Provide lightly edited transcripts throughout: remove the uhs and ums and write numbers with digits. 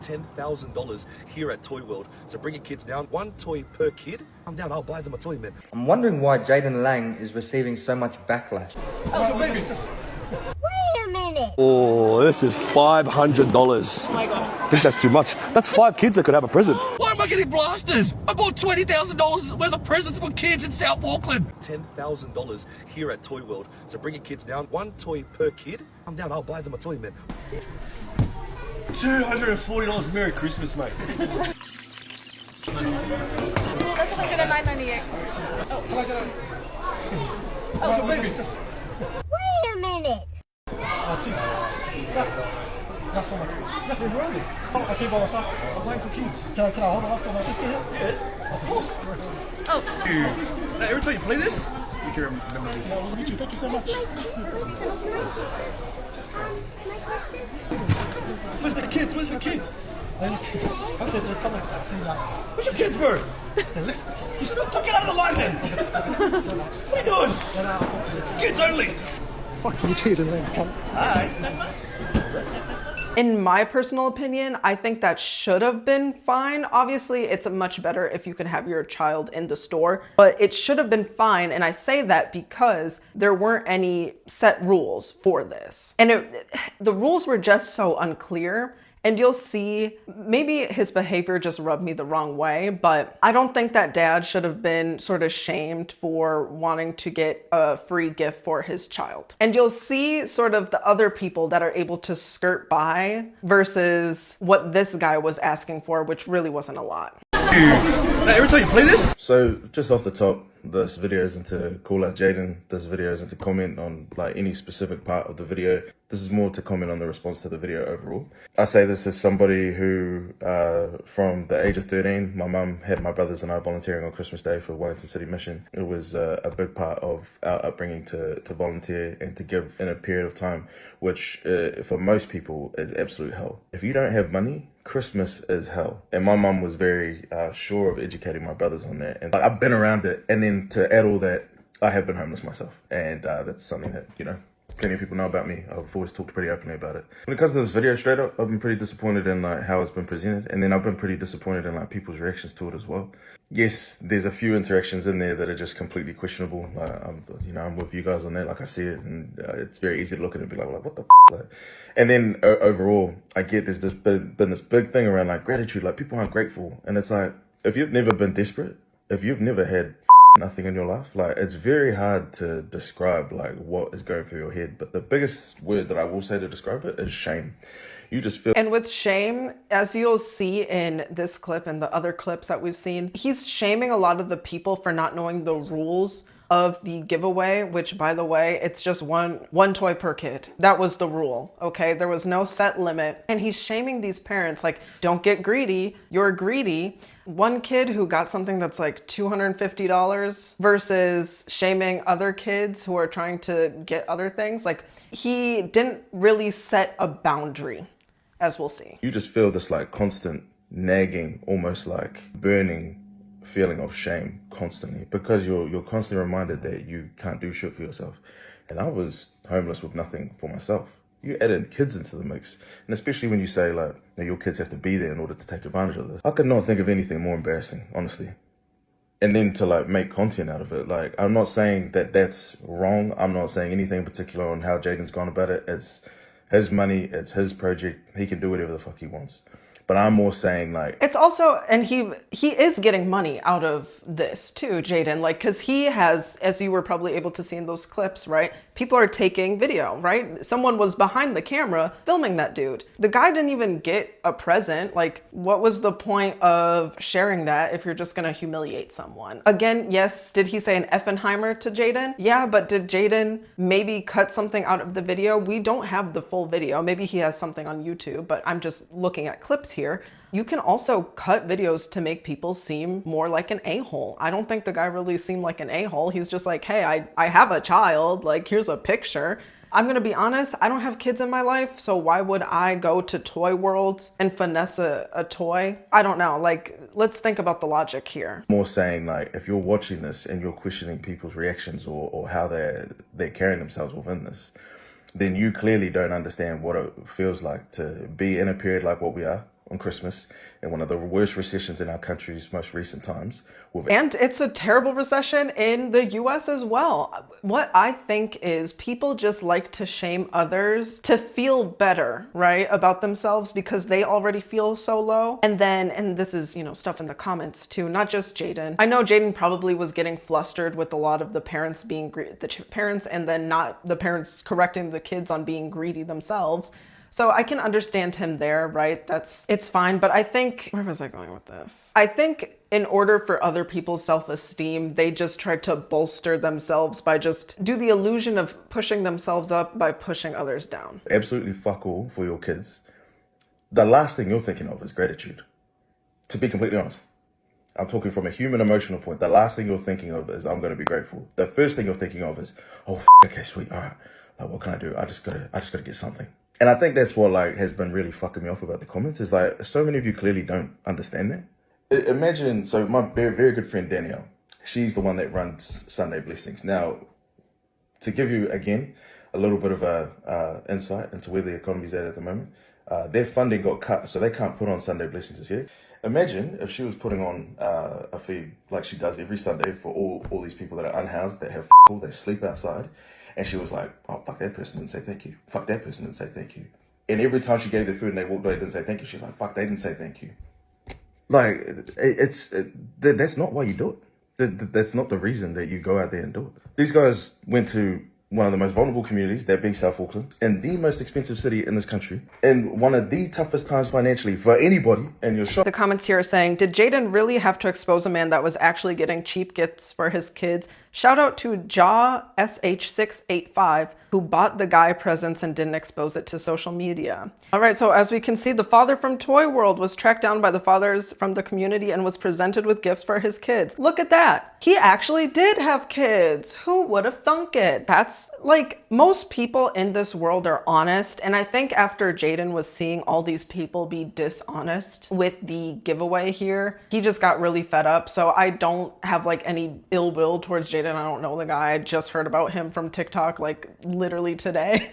$10,000 here at Toy World. So bring your kids down, one toy per kid. I'm down, I'll buy them a toy, man. I'm wondering why Jaden Laing is receiving so much backlash. Oh, baby. Wait a minute. Oh, this is $500. Oh my gosh. I think that's too much. That's 5 kids that could have a present. Why am I getting blasted? I bought $20,000 worth of presents for kids in South Auckland. $10,000 here at Toy World. So bring your kids down, one toy per kid. I'm down, I'll buy them a toy, man. $240. Merry Christmas, mate. Cool, that's 109.98. Oh, baby. Wait a minute. That's so much. Nothing wrong. I came by myself. I'm playing for kids. Can I hold on after my sister here? Yeah, of course. Oh. Now, every time you play this, you can remember me. Yeah, we'll meet you. Thank you so much. Where's the kids? Where's the kids? They're coming. I see that. Where's your kids, bro? They left. Don't get out of the line, then. What are you doing? Kids only. Fuck you, Jaden Laing. Alright. In my personal opinion, I think that should have been fine. Obviously, it's much better if you can have your child in the store, but it should have been fine. And I say that because there weren't any set rules for this. And the rules were just so unclear. And you'll see, maybe his behavior just rubbed me the wrong way, but I don't think that dad should have been sort of shamed for wanting to get a free gift for his child. And you'll see sort of the other people that are able to skirt by versus what this guy was asking for, which really wasn't a lot. Now, every time you play this? So, just off the top, this video isn't to call out Jaden. This video isn't to comment on like any specific part of the video. This is more to comment on the response to the video overall. I say this as somebody who, from the age of 13, my mum had my brothers and I volunteering on Christmas Day for Wellington City Mission. It was a big part of our upbringing to volunteer and to give in a period of time, which for most people is absolute hell. If you don't have money, Christmas is hell. And my mum was very sure of educating my brothers on that. And I've been around it. And then to add all that, I have been homeless myself. And that's something that, you know, plenty of people know about me. I've always talked pretty openly about it. When it comes to this video, straight up, I've been pretty disappointed in like how it's been presented. And then I've been pretty disappointed in like people's reactions to it as well. Yes, there's a few interactions in there that are just completely questionable. I'm with you guys on that. Like I see it, and it's very easy to look at it and be like what the f? Like, and then overall, I get there's been this big thing around like gratitude. Like people aren't grateful, and it's like if you've never been desperate, if you've never had nothing in your life, like it's very hard to describe like what is going through your head. But the biggest word that I will say to describe it is shame. You just feel. And with shame, as you'll see in this clip and the other clips that we've seen, he's shaming a lot of the people for not knowing the rules of the giveaway, which by the way, it's just one toy per kid. That was the rule, okay? There was no set limit. And he's shaming these parents like, don't get greedy, you're greedy. One kid who got something that's like $250 versus shaming other kids who are trying to get other things. Like he didn't really set a boundary, as we'll see. You just feel this like constant nagging, almost like burning feeling of shame constantly because you're constantly reminded that you can't do shit for yourself. And I was homeless with nothing for myself. You add in kids into the mix, and especially when you say like, your kids have to be there in order to take advantage of this. I could not think of anything more embarrassing, honestly. And then to like make content out of it. Like, I'm not saying that that's wrong. I'm not saying anything in particular on how Jaden's gone about it. It's his money, it's his project. He can do whatever the fuck he wants. But I'm more saying like... It's also, and he is getting money out of this too, Jaden, like, cause he has, as you were probably able to see in those clips, right? People are taking video, right? Someone was behind the camera filming that dude. The guy didn't even get a present. Like, what was the point of sharing that if you're just gonna humiliate someone? Again, yes, did he say an Effenheimer to Jaden? Yeah, but did Jaden maybe cut something out of the video? We don't have the full video. Maybe he has something on YouTube, but I'm just looking at clips here. You can also cut videos to make people seem more like an a-hole. I don't think the guy really seemed like an a-hole. He's just like, hey, I have a child, like here's a picture. I'm gonna be honest, I don't have kids in my life, so why would I go to Toy World and finesse a toy? I don't know, like, let's think about the logic here. More saying like, if you're watching this and you're questioning people's reactions or how they're carrying themselves within this, then you clearly don't understand what it feels like to be in a period like what we are, on Christmas in one of the worst recessions in our country's most recent times. And it's a terrible recession in the US as well. What I think is people just like to shame others to feel better, right, about themselves because they already feel so low. And this is, stuff in the comments too, not just Jaden. I know Jaden probably was getting flustered with a lot of the parents being parents and then not the parents correcting the kids on being greedy themselves. So I can understand him there, right? It's fine. But I think, where was I going with this? I think in order for other people's self-esteem, they just try to bolster themselves by just do the illusion of pushing themselves up by pushing others down. Absolutely fuck all for your kids. The last thing you're thinking of is gratitude. To be completely honest. I'm talking from a human emotional point. The last thing you're thinking of is, I'm going to be grateful. The first thing you're thinking of is, oh, okay, sweet. All right. Like, what can I do? I just gotta get something. And I think that's what has been really fucking me off about the comments is so many of you clearly don't understand that. Imagine, so my very, very good friend Danielle, she's the one that runs Sunday Blessings. Now, to give you, again, a little bit of a insight into where the economy's at the moment, their funding got cut, so they can't put on Sunday Blessings this year. Imagine if she was putting on a feed like she does every Sunday for all these people that are unhoused, that have they sleep outside. And she was like, oh, fuck, that person didn't say thank you. Fuck, that person didn't say thank you. And every time she gave their food and they walked away, didn't say thank you. She was like, fuck, they didn't say thank you. That's not why you do it. That's not the reason that you go out there and do it. These guys went to one of the most vulnerable communities, that being South Auckland, in the most expensive city in this country, in one of the toughest times financially for anybody, and you're shocked. The comments here are saying, did Jaden really have to expose a man that was actually getting cheap gifts for his kids? Shout out to Jaw SH685, who bought the guy presents and didn't expose it to social media. All right, so as we can see, the father from Toy World was tracked down by the fathers from the community and was presented with gifts for his kids. Look at that. He actually did have kids. Who would have thunk it? That's like, most people in this world are honest. And I think after Jaden was seeing all these people be dishonest with the giveaway here, he just got really fed up. So I don't have like any ill will towards Jaden. I don't know the guy. I just heard about him from TikTok like literally today.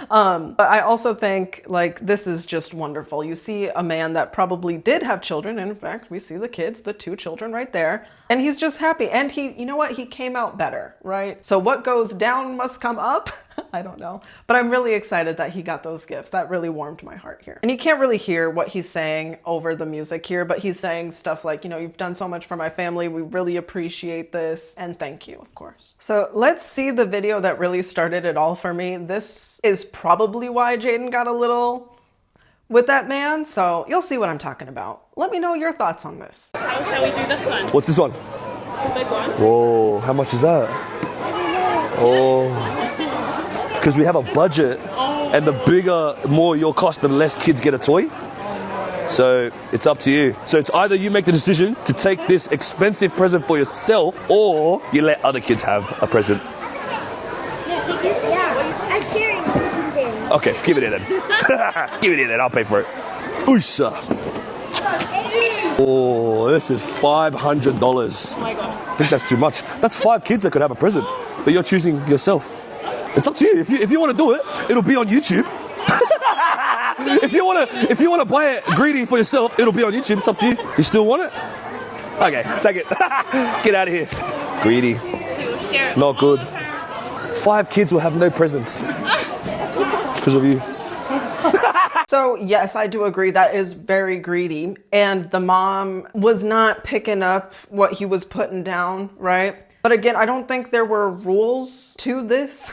But I also think like this is just wonderful. You see a man that probably did have children. And in fact, we see the kids, the 2 children right there. And he's just happy. And you know what? He came out better, right? So what goes down must come up. I don't know. But I'm really excited that he got those gifts. That really warmed my heart here. And you can't really hear what he's saying over the music here, but he's saying stuff like, you've done so much for my family. We really appreciate this. And thank you, of course. So let's see the video that really started it all for me. This is probably why Jaden got a little with that man. So you'll see what I'm talking about. Let me know your thoughts on this. How shall we do this one? What's this one? It's a big one. Whoa, how much is that? Oh, because we have a budget, and the bigger, more your cost, the less kids get a toy. So it's up to you. So it's either you make the decision to take this expensive present for yourself, or you let other kids have a present. No, take this. Yeah, I'm sharing it. Okay, give it here then. Give it here then, I'll pay for it. Oosha. Oh, this is $500. Oh my gosh. I think that's too much. That's 5 kids that could have a present, but you're choosing yourself. It's up to you. If you want to do it, it'll be on YouTube. If you want to buy it greedy for yourself, it'll be on YouTube. It's up to you. You still want it? Okay, take it. Get out of here. Greedy. Not good. 5 kids will have no presents because of you. So yes, I do agree that is very greedy. And the mom was not picking up what he was putting down, right? But again, I don't think there were rules to this.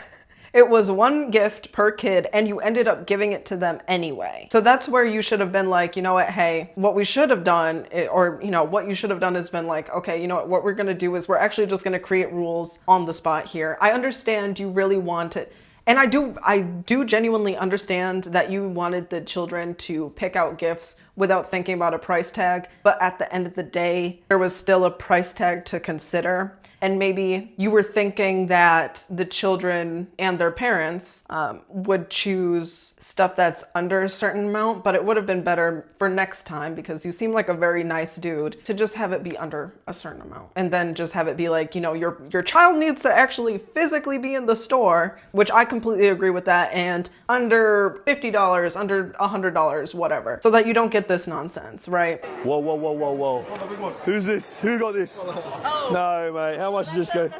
It was 1 gift per kid and you ended up giving it to them anyway. So that's where you should have been like, you know what, hey, what we should have done, what you should have done is been like, okay, you know what we're gonna do is we're actually just gonna create rules on the spot here. I understand you really want it. And I do genuinely understand that you wanted the children to pick out gifts without thinking about a price tag. But at the end of the day, there was still a price tag to consider. And maybe you were thinking that the children and their parents would choose stuff that's under a certain amount, but it would have been better for next time, because you seem like a very nice dude, to just have it be under a certain amount. And then just have it be like, your child needs to actually physically be in the store, which I completely completely agree with that. And under $50, under $100, whatever, so that you don't get this nonsense, right? Whoa, whoa, whoa, whoa, whoa. Who's this? Who got this? No, mate. How much does this go?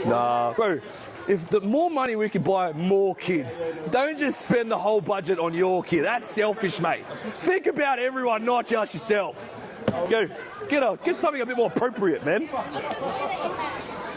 Nah, bro. If the more money we could buy more kids, don't just spend the whole budget on your kid. That's selfish, mate. Think about everyone, not just yourself. Go, get something a bit more appropriate, man.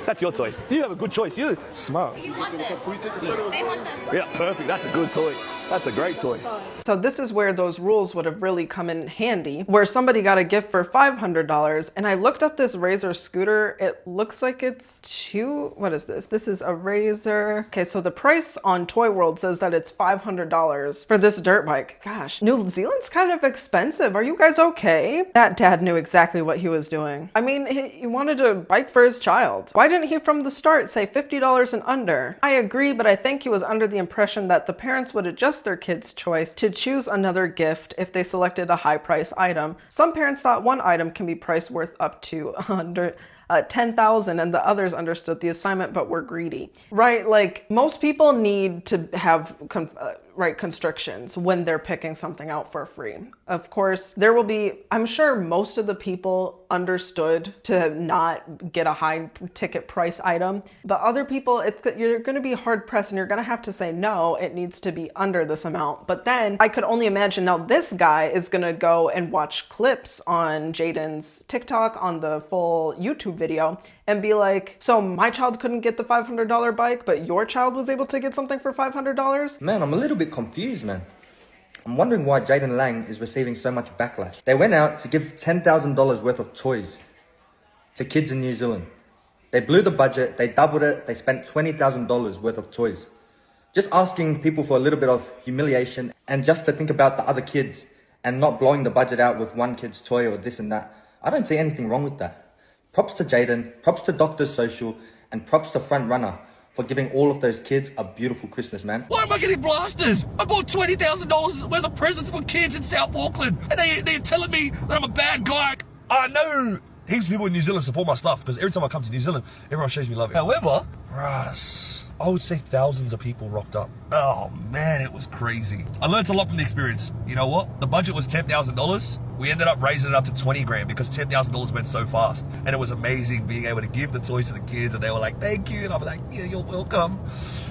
That's your toy. You have a good choice. You're smart. You want this? They want this. Yeah, perfect. That's a good toy. That's a great toy. So this is where those rules would have really come in handy, where somebody got a gift for $500 and I looked up this Razor scooter. It looks like it's what is this? This is a Razor. Okay, so the price on Toy World says that it's $500 for this dirt bike. Gosh, New Zealand's kind of expensive. Are you guys okay? That dad knew exactly what he was doing. I mean, he wanted a bike for his child. Why didn't he from the start say $50 and under? I agree, but I think he was under the impression that the parents would adjust their kids' choice to choose another gift if they selected a high price item. Some parents thought one item can be priced worth up to 10,000 and the others understood the assignment but were greedy. Right, like most people need to have constrictions when they're picking something out for free. Of course, there will be, I'm sure most of the people understood to not get a high ticket price item, but other people, you're gonna be hard pressed and you're gonna have to say, no, it needs to be under this amount. But then I could only imagine now this guy is gonna go and watch clips on Jaden's TikTok, on the full YouTube video, and be like, so my child couldn't get the $500 bike, but your child was able to get something for $500? Man, I'm a little bit confused, man. I'm wondering why Jaden Laing is receiving so much backlash. They went out to give $10,000 worth of toys to kids in New Zealand. They blew the budget, they doubled it, they spent $20,000 worth of toys. Just asking people for a little bit of humiliation and just to think about the other kids and not blowing the budget out with one kid's toy or this and that. I don't see anything wrong with that. Props to Jaden, props to Doctors Social, and props to Front Runner for giving all of those kids a beautiful Christmas, man. Why am I getting blasted? I bought $20,000 worth of presents for kids in South Auckland, and they're telling me that I'm a bad guy. I know heaps of people in New Zealand support my stuff because every time I come to New Zealand, everyone shows me love. However, Russ, I would say thousands of people rocked up. Oh man, it was crazy. I learned a lot from the experience. You know what? The budget was $10,000. We ended up raising it up to 20 grand because $10,000 went so fast. And it was amazing being able to give the toys to the kids and they were like, thank you. And I'm like, yeah, you're welcome.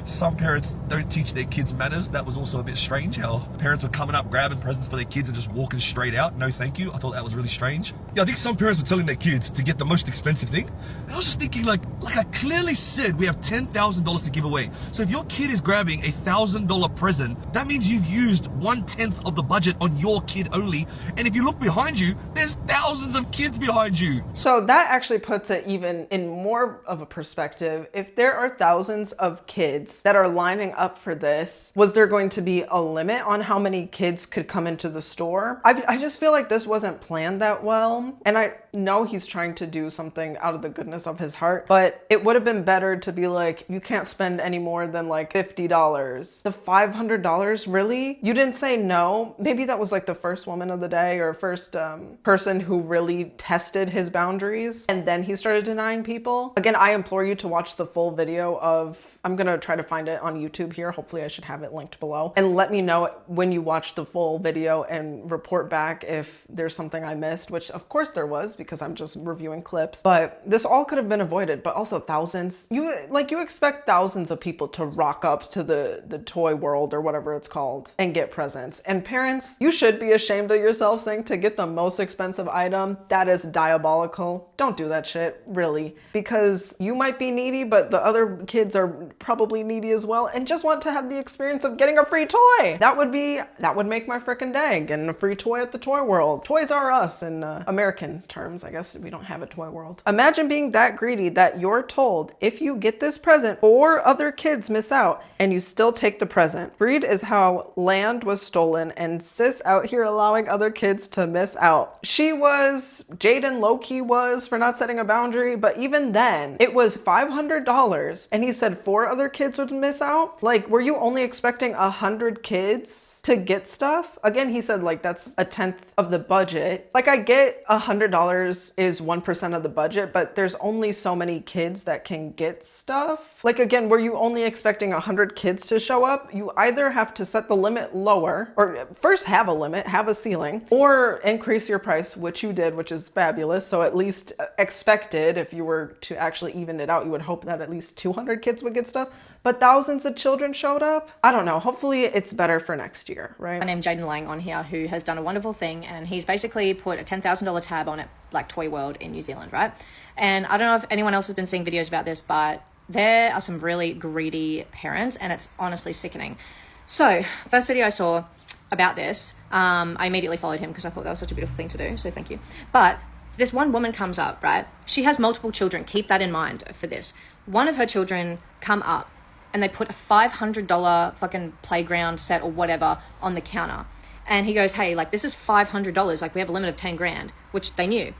Some parents don't teach their kids manners. That was also a bit strange how parents were coming up, grabbing presents for their kids and just walking straight out. No, thank you. I thought that was really strange. Yeah, I think some parents were telling their kids to get the most expensive thing. And I was just thinking like I clearly said, we have $10,000 to give away. So if your kid is grabbing a $1,000 present, that means you've used 1/10 of the budget on your kid only. And if you look behind you, there's thousands of kids behind you. So that actually puts it even in more of a perspective. If there are thousands of kids that are lining up for this, was there going to be a limit on how many kids could come into the store? I just feel like this wasn't planned that well. And I know he's trying to do something out of the goodness of his heart, but it would have been better to be like, you can't spend any more than like $50. The $500, really? You didn't say no? Maybe that was like the first woman of the day or first person who really tested his boundaries and then he started denying people. Again, I implore you to watch the full video of, I'm gonna try to find it on YouTube here. Hopefully I should have it linked below. And let me know when you watch the full video and report back if there's something I missed, which of course there was because I'm just reviewing clips. But this all could have been avoided, but also thousands. You expect thousands of people to rock up to the Toy World or whatever it's called and get presents. And parents, you should be ashamed of yourself saying to get the most expensive item. That is diabolical. Don't do that shit, really. Because you might be needy, but the other kids are probably needy as well and just want to have the experience of getting a free toy. That would make my frickin' day, getting a free toy at the Toy World. Toys R Us in American terms. I guess we don't have a Toy World. Imagine being that greedy that you're told if you get this present, 4 other kids miss out and you still take the present. Greed is how land was stolen and sis out here allowing other kids to miss out. Jaden low-key was for not setting a boundary, but even then it was $500 and he said 4 other kids would miss out. Like, were you only expecting 100 kids to get stuff. Again, he said like that's a tenth of the budget. Like I get $100 is 1% of the budget, but there's only so many kids that can get stuff. Like again, were you only expecting 100 kids to show up? You either have to set the limit lower, or first have a limit, have a ceiling, or increase your price, which you did, which is fabulous. So at least expected, if you were to actually even it out, you would hope that at least 200 kids would get stuff. But thousands of children showed up. I don't know. Hopefully it's better for next year, right? My name's Jaden Laing on here, who has done a wonderful thing, and he's basically put a $10,000 tab on it, like Toy World in New Zealand, right? And I don't know if anyone else has been seeing videos about this, but there are some really greedy parents, and it's honestly sickening. So, first video I saw about this, I immediately followed him because I thought that was such a beautiful thing to do, so thank you. But this one woman comes up, right? She has multiple children. Keep that in mind for this. One of her children come up, and they put a $500 fucking playground set or whatever on the counter. And he goes, hey, like, this is $500. Like, we have a limit of 10 grand, which they knew.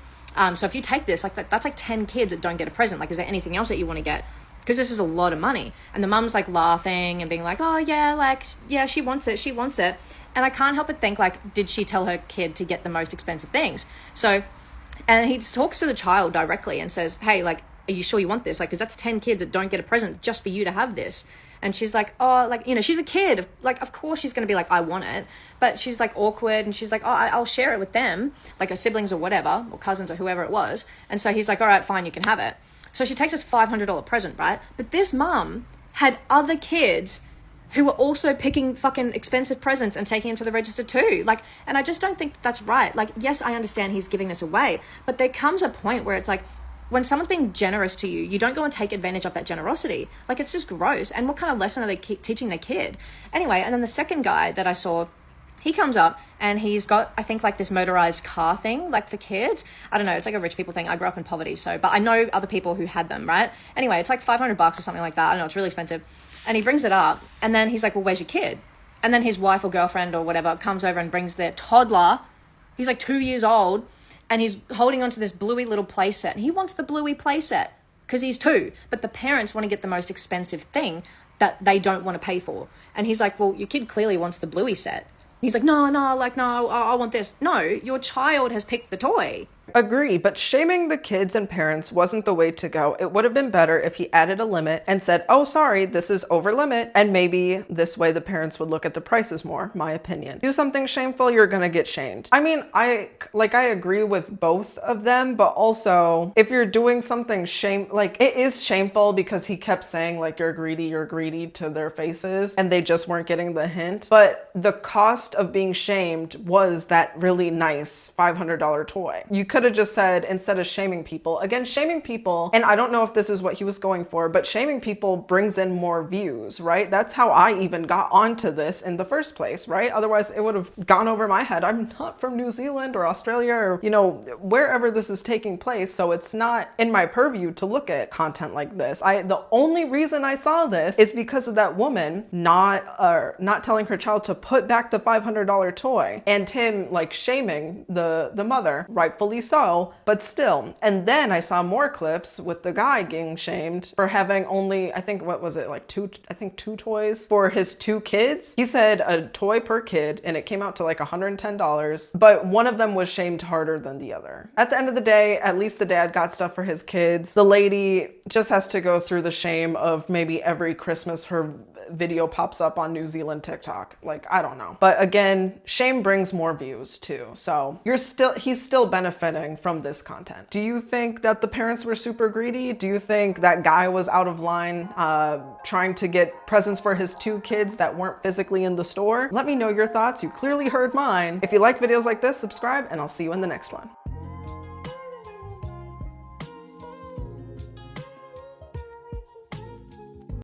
So if you take this, like, that's like 10 kids that don't get a present. Like, is there anything else that you want to get? Because this is a lot of money. And the mum's, like, laughing and being like, oh, yeah, like, yeah, she wants it. She wants it. And I can't help but think, like, did she tell her kid to get the most expensive things? So, and he just talks to the child directly and says, hey, like, are you sure you want this? Like, because that's 10 kids that don't get a present just for you to have this. And she's like, oh, like, you know, she's a kid. Like, of course she's going to be like, I want it. But she's like awkward, and she's like, oh, I'll share it with them, like her siblings or whatever, or cousins or whoever it was. And so he's like, all right, fine, you can have it. So she takes this $500 present, right? But this mum had other kids who were also picking fucking expensive presents and taking them to the register too. Like, and I just don't think that's right. Like, yes, I understand he's giving this away, but there comes a point where it's like, when someone's being generous to you, you don't go and take advantage of that generosity. Like, it's just gross. And what kind of lesson are they teaching their kid? Anyway, and then the second guy that I saw, he comes up and he's got, I think, like this motorized car thing, like for kids. I don't know. It's like a rich people thing. I grew up in poverty, so, but I know other people who had them, right? Anyway, it's like $500 or something like that. I don't know. It's really expensive. And he brings it up, and then he's like, well, where's your kid? And then his wife or girlfriend or whatever comes over and brings their toddler. He's like 2 years old. And he's holding onto this bluey little play set. And he wants the bluey play set because he's 2. But the parents want to get the most expensive thing that they don't want to pay for. And he's like, well, your kid clearly wants the bluey set. He's like, no, I want this. No, your child has picked the toy. Agree, but shaming the kids and parents wasn't the way to go. It would have been better if he added a limit and said, oh, sorry, this is over limit. And maybe this way the parents would look at the prices more, my opinion. Do something shameful, you're gonna get shamed. I mean, I agree with both of them, but also if you're doing something like it is shameful because he kept saying like, you're greedy to their faces, and they just weren't getting the hint. But the cost of being shamed was that really nice $500 toy. You could have just said, instead of shaming people, again, shaming people, and I don't know if this is what he was going for, but shaming people brings in more views, right? That's how I even got onto this in the first place, right? Otherwise it would have gone over my head. I'm not from New Zealand or Australia or, you know, wherever this is taking place. So it's not in my purview to look at content like this. The only reason I saw this is because of that woman not telling her child to put back the $500 toy, and him like shaming the mother, rightfully so, but still. And then I saw more clips with the guy getting shamed for having only, I think, what was it, like two toys for his 2 kids. He said a toy per kid, and it came out to like $110, but one of them was shamed harder than the other. At the end of the day, at least the dad got stuff for his kids. The lady just has to go through the shame of maybe every Christmas her video pops up on New Zealand TikTok. Like, I don't know. But again, shame brings more views too. So he's still benefiting from this content. Do you think that the parents were super greedy? Do you think that guy was out of line trying to get presents for his 2 kids that weren't physically in the store? Let me know your thoughts. You clearly heard mine. If you like videos like this, subscribe, and I'll see you in the next one.